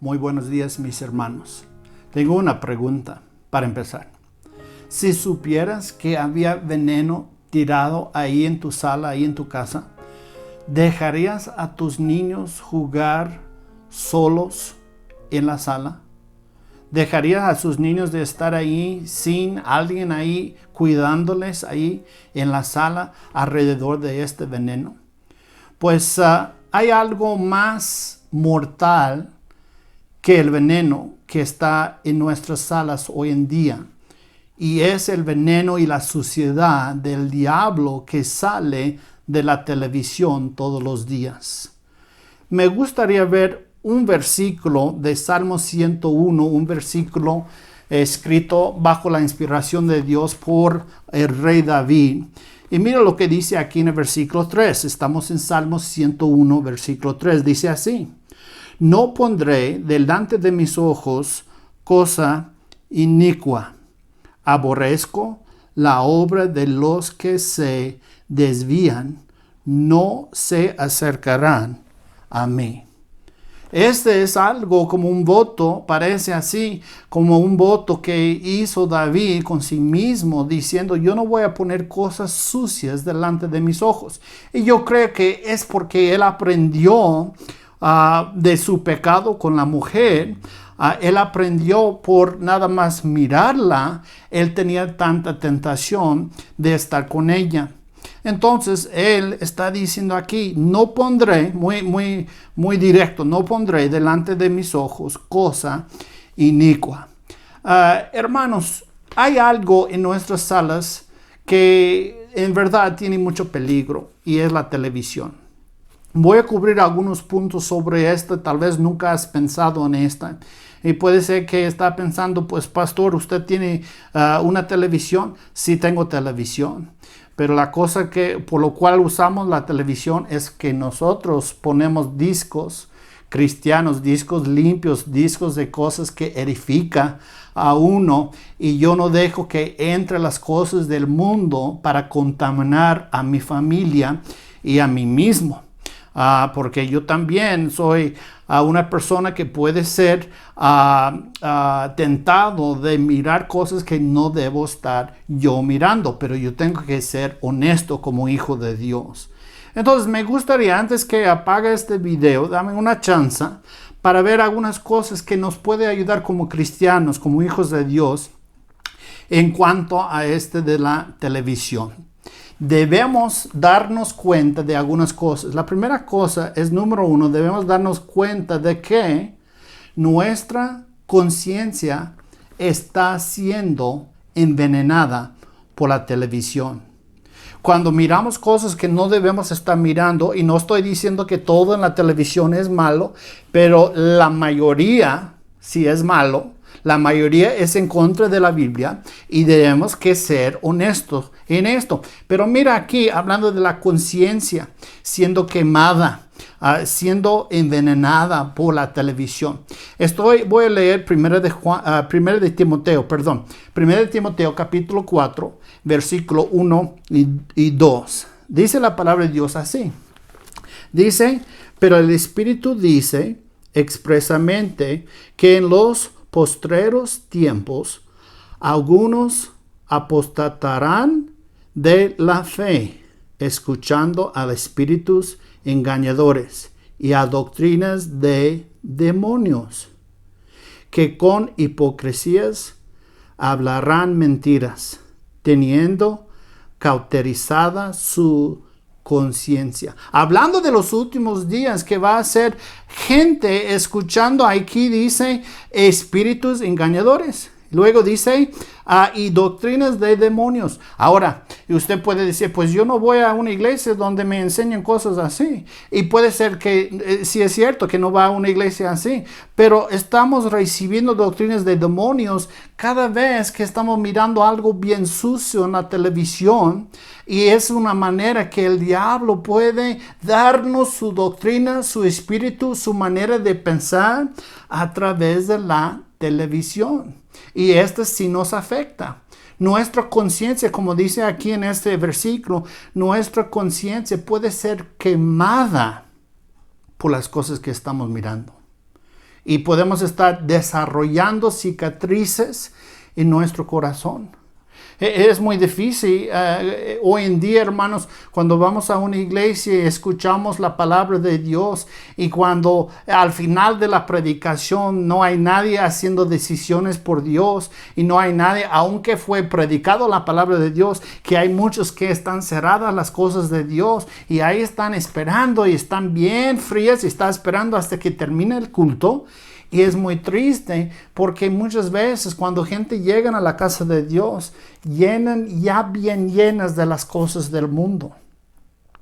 Muy buenos días, mis hermanos. Tengo una pregunta para empezar. Si supieras que había veneno tirado ahí en tu sala, ahí en tu casa, ¿dejarías a tus niños jugar solos en la sala? ¿Dejarías a sus niños de estar ahí sin alguien ahí cuidándoles ahí en la sala alrededor de este veneno? Pues hay algo más mortal que el veneno que está en nuestras salas hoy en día. Y es el veneno y la suciedad del diablo que sale de la televisión todos los días. Me gustaría ver un versículo de Salmo 101, un versículo escrito bajo la inspiración de Dios por el rey David. Y mira lo que dice aquí en el versículo 3. Estamos en Salmo 101, versículo 3. Dice así: No pondré delante de mis ojos cosa inicua. Aborrezco la obra de los que se desvían. No se acercarán a mí. Este es algo como un voto, parece así, como un voto que hizo David con sí mismo, diciendo: yo no voy a poner cosas sucias delante de mis ojos. Y yo creo que es porque él aprendió de su pecado con la mujer. Él aprendió por nada más mirarla, él tenía tanta tentación de estar con ella. Entonces él está diciendo aquí: no pondré, muy directo, no pondré delante de mis ojos cosa inicua. Hermanos, hay algo en nuestras salas que en verdad tiene mucho peligro, y es la televisión. Voy a cubrir algunos puntos sobre esto. Tal vez nunca has pensado en esta. Y puede ser que está pensando: pues pastor, ¿usted tiene una televisión? Sí, tengo televisión. Pero la cosa por lo cual usamos la televisión es que nosotros ponemos discos cristianos, discos limpios, discos de cosas que edifica a uno. Y yo no dejo que entre las cosas del mundo para contaminar a mi familia y a mí mismo. Porque yo también soy una persona que puede ser tentado de mirar cosas que no debo estar yo mirando, pero yo tengo que ser honesto como hijo de Dios. Entonces me gustaría, antes que apague este video, dame una chance para ver algunas cosas que nos puede ayudar como cristianos, como hijos de Dios, en cuanto a de la televisión. Debemos darnos cuenta de algunas cosas. La primera cosa es, número uno, debemos darnos cuenta de que nuestra conciencia está siendo envenenada por la televisión. Cuando miramos cosas que no debemos estar mirando, y no estoy diciendo que todo en la televisión es malo, pero la mayoría sí es malo. La mayoría es en contra de la Biblia y debemos que ser honestos en esto. Pero mira aquí, hablando de la conciencia siendo quemada, siendo envenenada por la televisión. Voy a leer 1 de Timoteo capítulo 4, versículo 1 y 2. Dice la palabra de Dios así. Dice: pero el Espíritu dice expresamente que en los postreros tiempos algunos apostatarán de la fe, escuchando a espíritus engañadores y a doctrinas de demonios, que con hipocresías hablarán mentiras, teniendo cauterizada su conciencia. Hablando de los últimos días, que va a ser gente escuchando, aquí dice espíritus engañadores. Luego dice y doctrinas de demonios. Ahora, usted puede decir: pues yo no voy a una iglesia donde me enseñan cosas así. Y puede ser que sí es cierto que no va a una iglesia así, pero estamos recibiendo doctrinas de demonios cada vez que estamos mirando algo bien sucio en la televisión. Y es una manera que el diablo puede darnos su doctrina, su espíritu, su manera de pensar a través de la televisión. Y esto sí nos afecta. Nuestra conciencia, como dice aquí en este versículo, nuestra conciencia puede ser quemada por las cosas que estamos mirando. y podemos estar desarrollando cicatrices en nuestro corazón. Es muy difícil hoy en día, hermanos, cuando vamos a una iglesia y escuchamos la palabra de Dios y cuando al final de la predicación no hay nadie haciendo decisiones por Dios y no hay nadie, aunque fue predicado la palabra de Dios, que hay muchos que están cerradas las cosas de Dios y ahí están esperando y están bien frías y están esperando hasta que termine el culto. Y es muy triste porque muchas veces cuando gente llega a la casa de Dios, llenan ya bien llenas de las cosas del mundo.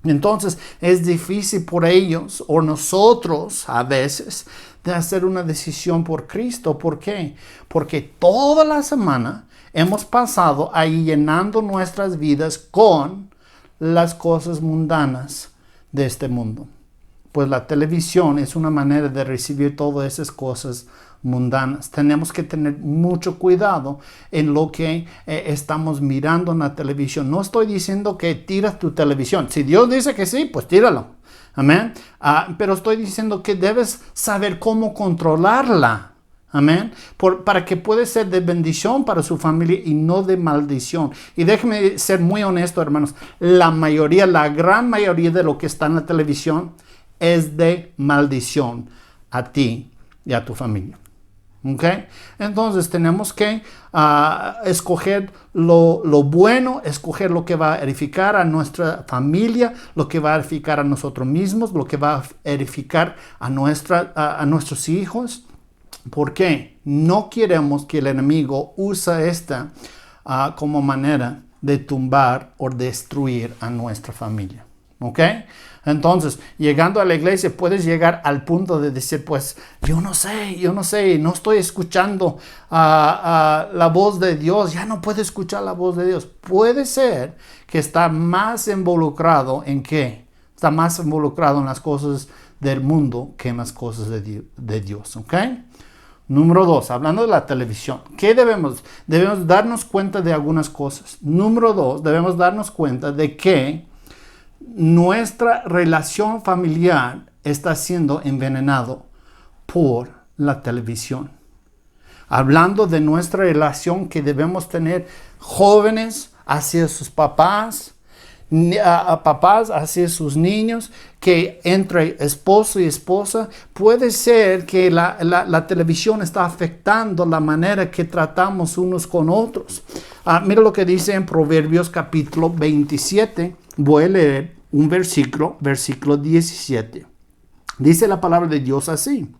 Entonces es difícil por ellos o nosotros a veces de hacer una decisión por Cristo. ¿Por qué? Porque toda la semana hemos pasado ahí llenando nuestras vidas con las cosas mundanas de este mundo. Pues la televisión es una manera de recibir todas esas cosas mundanas. Tenemos que tener mucho cuidado en lo que estamos mirando en la televisión. No estoy diciendo que tiras tu televisión. Si Dios dice que sí, pues tíralo. Amén. Pero estoy diciendo que debes saber cómo controlarla. Amén. Para que pueda ser de bendición para su familia y no de maldición. Y déjeme ser muy honesto, hermanos. La gran mayoría de lo que está en la televisión es de maldición a ti y a tu familia. ¿Ok? Entonces tenemos que escoger lo bueno, escoger lo que va a edificar a nuestra familia, lo que va a edificar a nosotros mismos, lo que va a edificar a nuestros hijos. ¿Por qué? No queremos que el enemigo use esta como manera de tumbar o destruir a nuestra familia. ¿Ok? Entonces, llegando a la iglesia, puedes llegar al punto de decir, pues, yo no sé, no estoy escuchando la voz de Dios, ya no puedo escuchar la voz de Dios. Puede ser que está más involucrado en qué? Está más involucrado en las cosas del mundo que en las cosas de Dios, ¿ok? Número 2, hablando de la televisión, ¿qué debemos? Debemos darnos cuenta de algunas cosas. Número 2, debemos darnos cuenta de que nuestra relación familiar está siendo envenenado por la televisión. Hablando de nuestra relación que debemos tener jóvenes hacia sus papás, papás hacia sus niños, que entre esposo y esposa, puede ser que la televisión está afectando la manera que tratamos unos con otros. Mira lo que dice en Proverbios capítulo 27. Voy a leer un versículo 17. Dice la palabra de Dios así: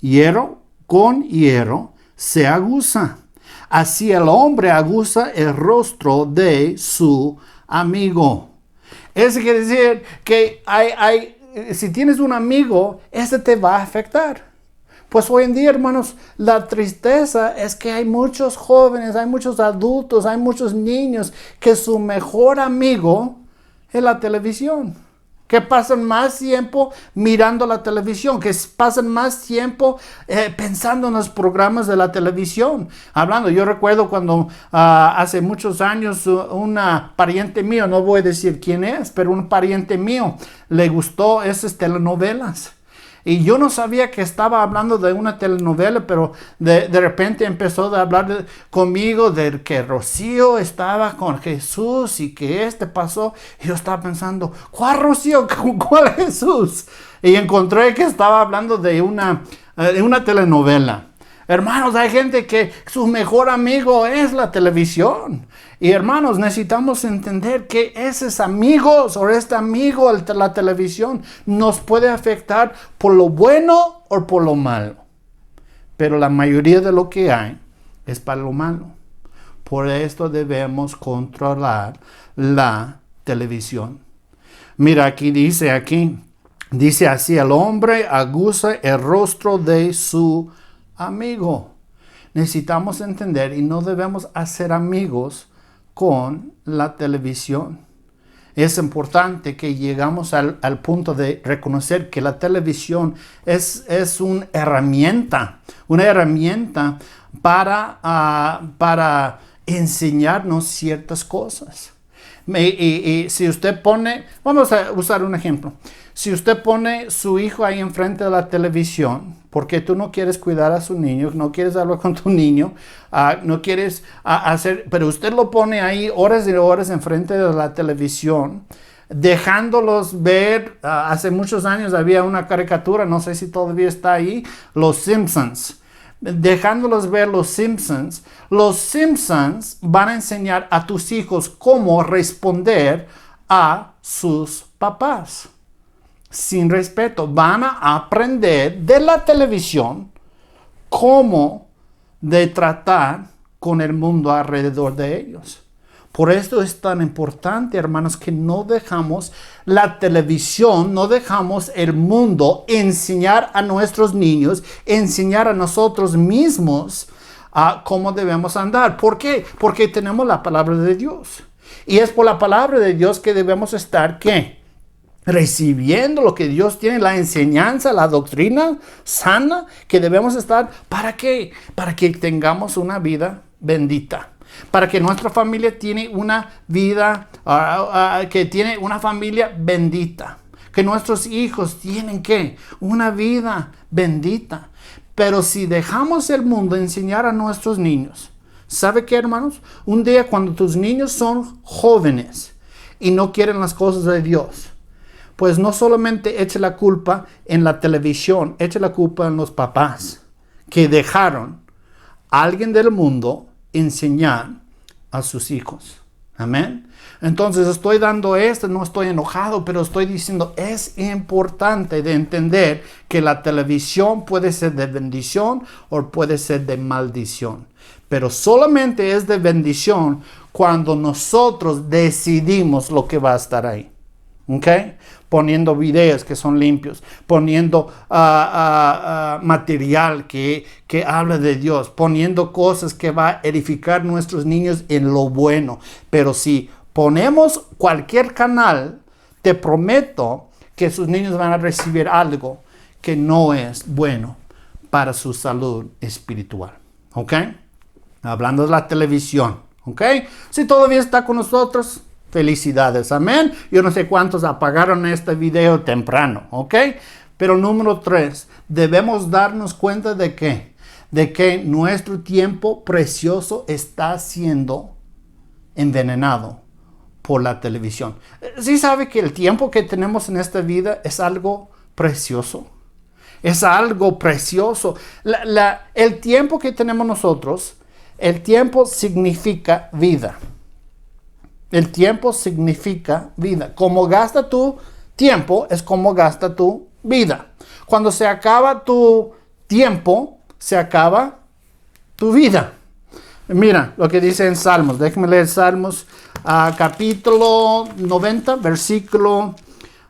hierro con hierro se aguza, así el hombre aguza el rostro de su amigo. Eso quiere decir que si tienes un amigo, ese te va a afectar. Pues hoy en día, hermanos, la tristeza es que hay muchos jóvenes, hay muchos adultos, hay muchos niños que su mejor amigo es la televisión, que pasan más tiempo mirando la televisión, que pasan más tiempo pensando en los programas de la televisión. Yo recuerdo cuando hace muchos años una pariente mío, no voy a decir quién es, pero un pariente mío le gustó esas telenovelas. Y yo no sabía que estaba hablando de una telenovela, pero de repente empezó a hablar conmigo de que Rocío estaba con Jesús y que pasó. Y yo estaba pensando, ¿cuál Rocío? ¿Cuál Jesús? Y encontré que estaba hablando de una telenovela. Hermanos, hay gente que su mejor amigo es la televisión. Y hermanos, necesitamos entender que esos amigos o este amigo, la televisión, nos puede afectar por lo bueno o por lo malo. Pero la mayoría de lo que hay es para lo malo. Por esto debemos controlar la televisión. Mira, dice así: el hombre aguza el rostro de su amigo. Necesitamos entender y no debemos hacer amigos con la televisión. Es importante que llegamos al punto de reconocer que la televisión es una herramienta para enseñarnos ciertas cosas. Y si usted pone, vamos a usar un ejemplo. Si usted pone su hijo ahí enfrente de la televisión, porque tú no quieres cuidar a su niño, no quieres hablar con tu niño, no quieres hacer, pero usted lo pone ahí horas y horas enfrente de la televisión, dejándolos ver. Hace muchos años había una caricatura, no sé si todavía está ahí, Los Simpsons. Dejándolos ver los Simpsons van a enseñar a tus hijos cómo responder a sus papás. Sin respeto, van a aprender de la televisión cómo de tratar con el mundo alrededor de ellos. Por esto es tan importante, hermanos, que no dejamos la televisión, no dejamos el mundo enseñar a nuestros niños, enseñar a nosotros mismos cómo debemos andar. ¿Por qué? Porque tenemos la palabra de Dios. Y es por la palabra de Dios que debemos estar, ¿qué? Recibiendo lo que Dios tiene, la enseñanza, la doctrina sana que debemos estar. ¿Para qué? Para que tengamos una vida bendita. Para que nuestra familia tiene una vida, que tiene una familia bendita. Que nuestros hijos tienen, ¿qué? Una vida bendita. Pero si dejamos el mundo enseñar a nuestros niños, ¿sabe qué, hermanos? Un día cuando tus niños son jóvenes y no quieren las cosas de Dios, pues no solamente eche la culpa en la televisión, eche la culpa en los papás que dejaron a alguien del mundo enseñar a sus hijos. Amén. Entonces estoy dando esto, no estoy enojado, pero estoy diciendo, es importante de entender que la televisión puede ser de bendición o puede ser de maldición. Pero solamente es de bendición cuando nosotros decidimos lo que va a estar ahí. ¿Ok? Poniendo videos que son limpios, poniendo material que habla de Dios, poniendo cosas que va a edificar nuestros niños en lo bueno. Pero si ponemos cualquier canal, te prometo que sus niños van a recibir algo que no es bueno para su salud espiritual. ¿Ok? Hablando de la televisión. ¿Ok? Si todavía está con nosotros, felicidades, amén. Yo no sé cuántos apagaron este video temprano, ¿ok? Pero número 3, debemos darnos cuenta de que nuestro tiempo precioso está siendo envenenado por la televisión. ¿Sí sabe que el tiempo que tenemos en esta vida es algo precioso? Es algo precioso. El tiempo que tenemos nosotros, el tiempo significa vida. El tiempo significa vida. Como gasta tu tiempo, es como gasta tu vida. Cuando se acaba tu tiempo, se acaba tu vida. Mira lo que dice en Salmos. Déjame leer Salmos, capítulo 90, versículo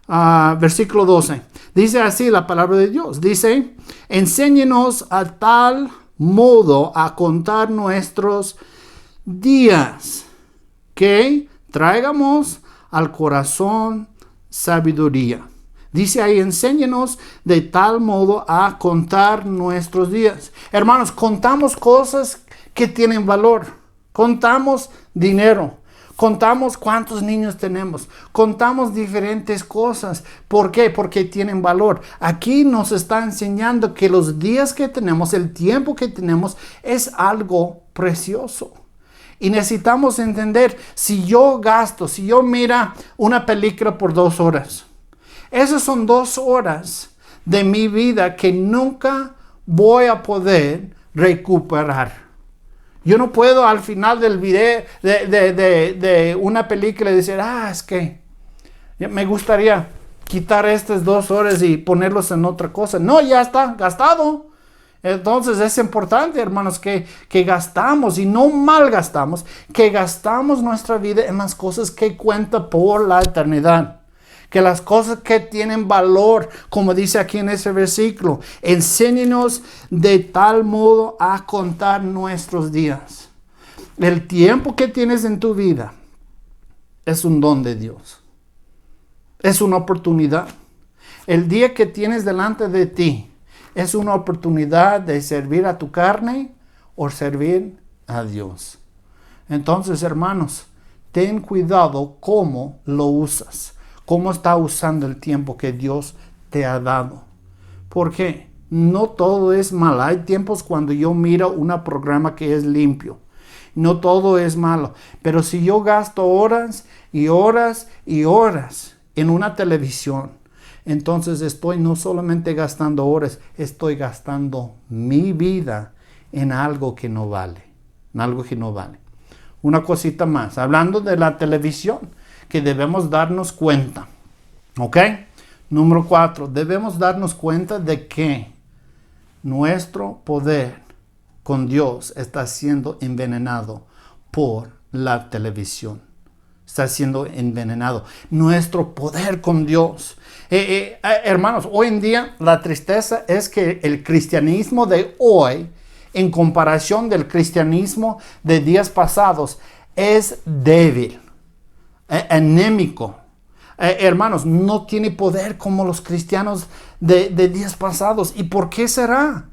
12. Dice así la palabra de Dios. Dice, enséñenos a tal modo a contar nuestros días que traigamos al corazón sabiduría. Dice ahí, enséñenos de tal modo a contar nuestros días. Hermanos, contamos cosas que tienen valor. Contamos dinero. Contamos cuántos niños tenemos. Contamos diferentes cosas. ¿Por qué? Porque tienen valor. Aquí nos está enseñando que los días que tenemos, el tiempo que tenemos, es algo precioso. Y necesitamos entender, si yo mira una película por 2 horas, esas son 2 horas de mi vida que nunca voy a poder recuperar. Yo no puedo al final del video de una película decir, es que me gustaría quitar estas 2 horas y ponerlos en otra cosa. No, ya está gastado. Entonces es importante, hermanos, que gastamos y no malgastamos, que gastamos nuestra vida en las cosas que cuentan por la eternidad. Que las cosas que tienen valor, como dice aquí en ese versículo, enséñenos de tal modo a contar nuestros días. El tiempo que tienes en tu vida es un don de Dios. Es una oportunidad. El día que tienes delante de ti es una oportunidad de servir a tu carne o servir a Dios. Entonces, hermanos, ten cuidado cómo lo usas, cómo está usando el tiempo que Dios te ha dado. ¿Por qué? No todo es malo. Hay tiempos cuando yo miro un programa que es limpio. No todo es malo. Pero si yo gasto horas y horas y horas en una televisión, entonces estoy no solamente gastando horas, estoy gastando mi vida en algo que no vale. En algo que no vale. Una cosita más. Hablando de la televisión, que debemos darnos cuenta. ¿Ok? Número 4. Debemos darnos cuenta de que nuestro poder con Dios está siendo envenenado por la televisión. Está siendo envenenado. Nuestro poder con Dios. Hermanos, hoy en día la tristeza es que el cristianismo de hoy, en comparación del cristianismo de días pasados, es débil, anémico. Hermanos, no tiene poder como los cristianos de días pasados. ¿Y por qué será?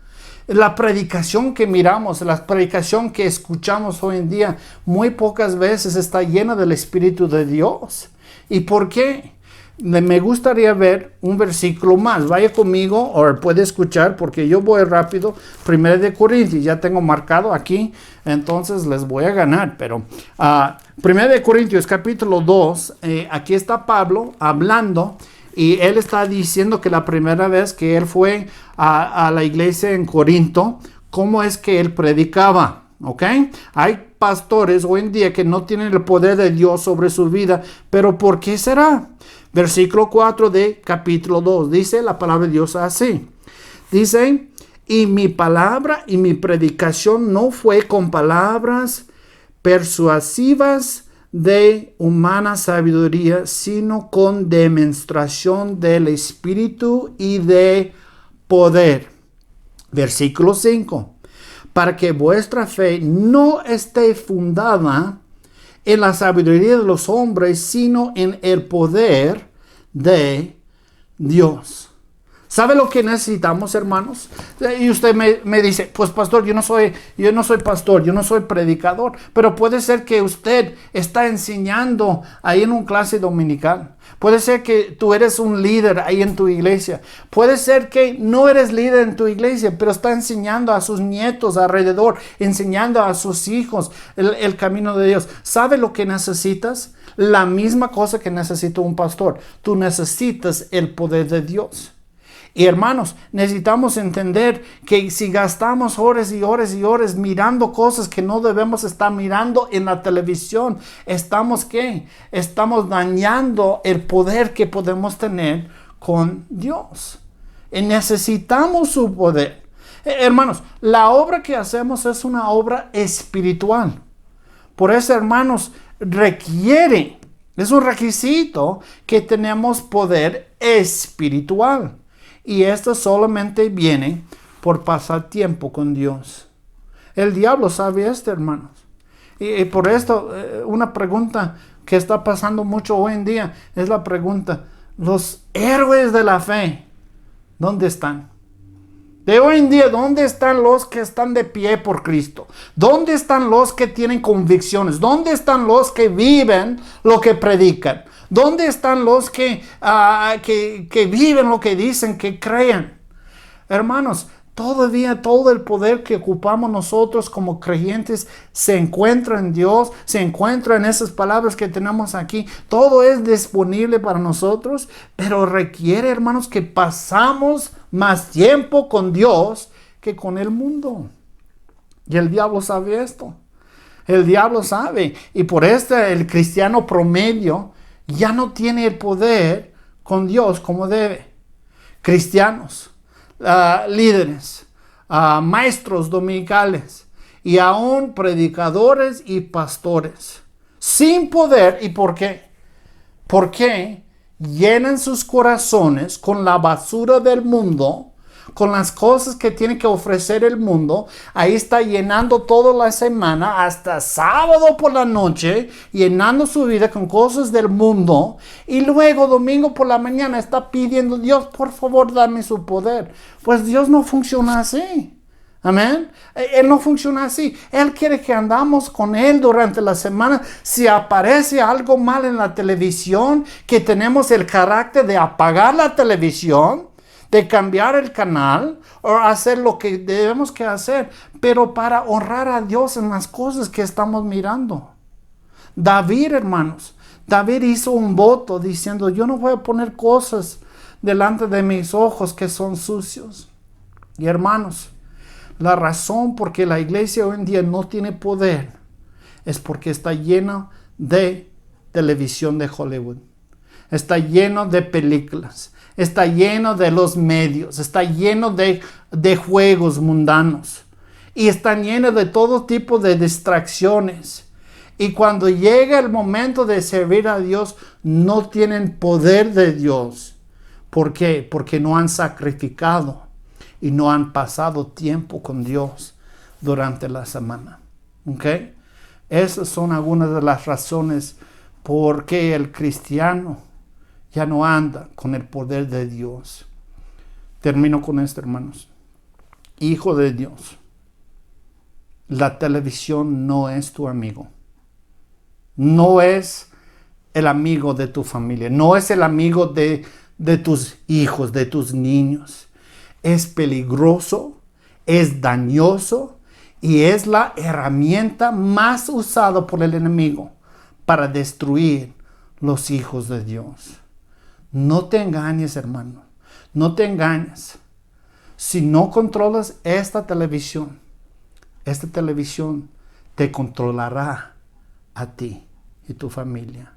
La predicación que miramos, la predicación que escuchamos hoy en día, muy pocas veces está llena del Espíritu de Dios. ¿Y por qué? Me gustaría ver un versículo más. Vaya conmigo, o puede escuchar, porque yo voy rápido. 1 Corintios, ya tengo marcado aquí, entonces les voy a ganar. Pero 1 Corintios capítulo 2, aquí está Pablo hablando, y él está diciendo que la primera vez que él fue a la iglesia en Corinto, cómo es que él predicaba. ¿Ok? Hay pastores hoy en día que no tienen el poder de Dios sobre su vida, pero ¿por qué será? Versículo 4 de capítulo 2, dice la palabra de Dios así. Dice, y mi palabra y mi predicación no fue con palabras persuasivas de humana sabiduría, sino con demostración del Espíritu y de poder. Versículo 5. Para que vuestra fe no esté fundada en la sabiduría de los hombres, sino en el poder de Dios. ¿Sabe lo que necesitamos, hermanos? Y usted me dice, pues pastor, yo no soy pastor, yo no soy predicador, pero puede ser que usted está enseñando ahí en una clase dominical. Puede ser que tú eres un líder ahí en tu iglesia. Puede ser que no eres líder en tu iglesia, pero está enseñando a sus nietos alrededor, enseñando a sus hijos el camino de Dios. ¿Sabe lo que necesitas? La misma cosa que necesita un pastor. Tú necesitas el poder de Dios. Y hermanos, necesitamos entender que si gastamos horas y horas y horas mirando cosas que no debemos estar mirando en la televisión, ¿estamos qué? Estamos dañando el poder que podemos tener con Dios. Y necesitamos su poder. Hermanos, la obra que hacemos es una obra espiritual. Por eso, hermanos, es un requisito que tenemos poder espiritual. Y esto solamente viene por pasar tiempo con Dios. El diablo sabe esto, hermanos. Y por esto, una pregunta que está pasando mucho hoy en día es la pregunta: los héroes de la fe, ¿dónde están? De hoy en día, ¿dónde están los que están de pie por Cristo? ¿Dónde están los que tienen convicciones? ¿Dónde están los que viven lo que predican? ¿Dónde están los que viven lo que dicen, que creen? Hermanos, todavía todo el poder que ocupamos nosotros como creyentes se encuentra en Dios, se encuentra en esas palabras que tenemos aquí. Todo es disponible para nosotros, pero requiere, hermanos, que pasamos más tiempo con Dios que con el mundo. Y el diablo sabe esto. El diablo sabe. Y por esto el cristiano promedio ya no tiene el poder con Dios como debe. Cristianos, líderes, maestros dominicales y aún predicadores y pastores sin poder. ¿Y por qué? Porque llenan sus corazones con la basura del mundo, con las cosas que tiene que ofrecer el mundo. Ahí está llenando toda la semana, hasta sábado por la noche, llenando su vida con cosas del mundo. Y luego domingo por la mañana está pidiendo: Dios, por favor, dame su poder. Pues Dios no funciona así. Amén. Él no funciona así. Él quiere que andamos con Él durante la semana. Si aparece algo mal en la televisión, que tenemos el carácter de apagar la televisión, de cambiar el canal o hacer lo que debemos que hacer, pero para honrar a Dios en las cosas que estamos mirando. David, hermanos, David hizo un voto diciendo, yo no voy a poner cosas delante de mis ojos que son sucios. Y hermanos, la razón por que la iglesia hoy en día no tiene poder es porque está llena de televisión de Hollywood. Está lleno de películas. Está lleno de los medios. Está lleno de juegos mundanos. Y está lleno de todo tipo de distracciones. Y cuando llega el momento de servir a Dios, no tienen poder de Dios. ¿Por qué? Porque no han sacrificado y no han pasado tiempo con Dios durante la semana. ¿Ok? Esas son algunas de las razones por qué el cristiano ya no anda con el poder de Dios. Termino con esto, hermanos. Hijo de Dios, la televisión no es tu amigo. No es el amigo de tu familia. No es el amigo de tus hijos, de tus niños. Es peligroso, es dañoso y es la herramienta más usada por el enemigo para destruir los hijos de Dios. No te engañes, hermano. No te engañes. Si no controlas esta televisión te controlará a ti y tu familia.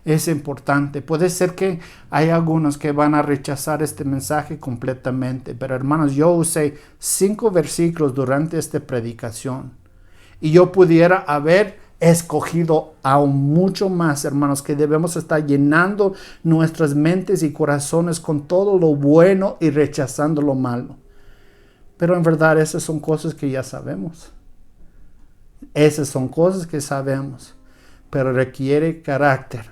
Es importante. Puede ser que hay algunos que van a rechazar este mensaje completamente, pero hermanos, yo usé 5 versículos durante esta predicación y yo pudiera haber escogido aún mucho más, hermanos, que debemos estar llenando nuestras mentes y corazones con todo lo bueno y rechazando lo malo. Pero en verdad esas son cosas que ya sabemos. Esas son cosas que sabemos, pero requiere carácter.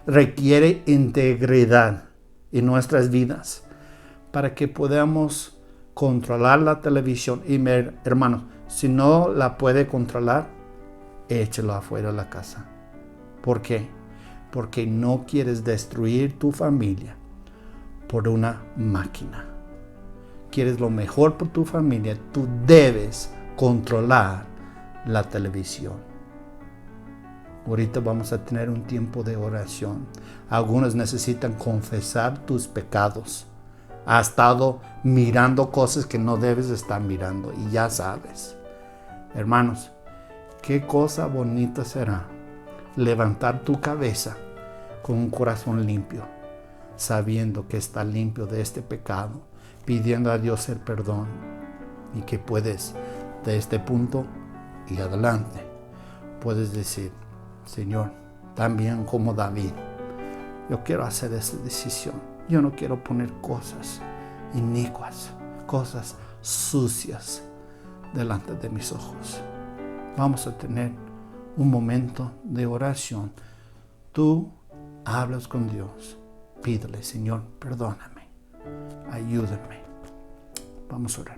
Requiere integridad en nuestras vidas para que podamos controlar la televisión. Y hermanos, si no la puede controlar, échelo afuera de la casa. ¿Por qué? Porque no quieres destruir tu familia por una máquina. Quieres lo mejor por tu familia. Tú debes controlar la televisión. Ahorita vamos a tener un tiempo de oración. Algunos necesitan confesar tus pecados. Has estado mirando cosas que no debes estar mirando y ya sabes. Hermanos, qué cosa bonita será levantar tu cabeza con un corazón limpio, sabiendo que está limpio de este pecado, pidiendo a Dios el perdón y que puedes, de este punto y adelante, puedes decir, Señor, también como David, yo quiero hacer esa decisión. Yo no quiero poner cosas inicuas, cosas sucias delante de mis ojos. Vamos a tener un momento de oración. Tú hablas con Dios. Pídele, Señor, perdóname, ayúdame. Vamos a orar.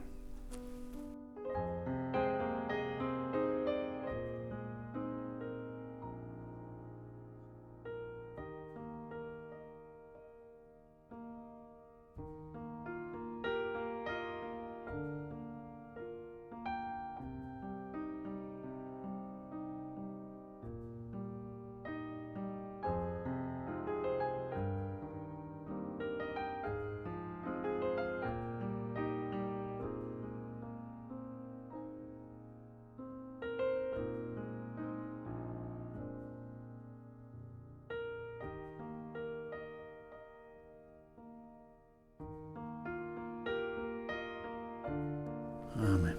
Amén.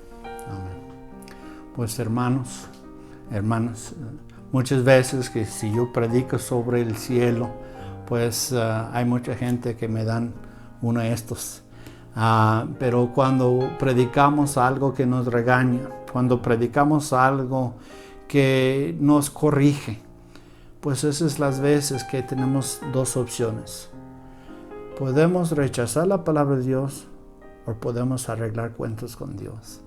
Amén. Pues hermanos, hermanas, muchas veces que si yo predico sobre el cielo, pues hay mucha gente que me dan uno de estos. Pero cuando predicamos algo que nos regaña, cuando predicamos algo que nos corrige, pues esas son las veces que tenemos dos opciones. Podemos rechazar la palabra de Dios o podemos arreglar cuentas con Dios.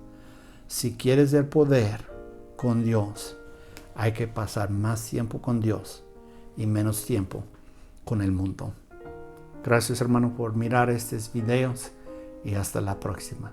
Si quieres el poder con Dios, hay que pasar más tiempo con Dios y menos tiempo con el mundo. Gracias, hermano, por mirar estos videos y hasta la próxima.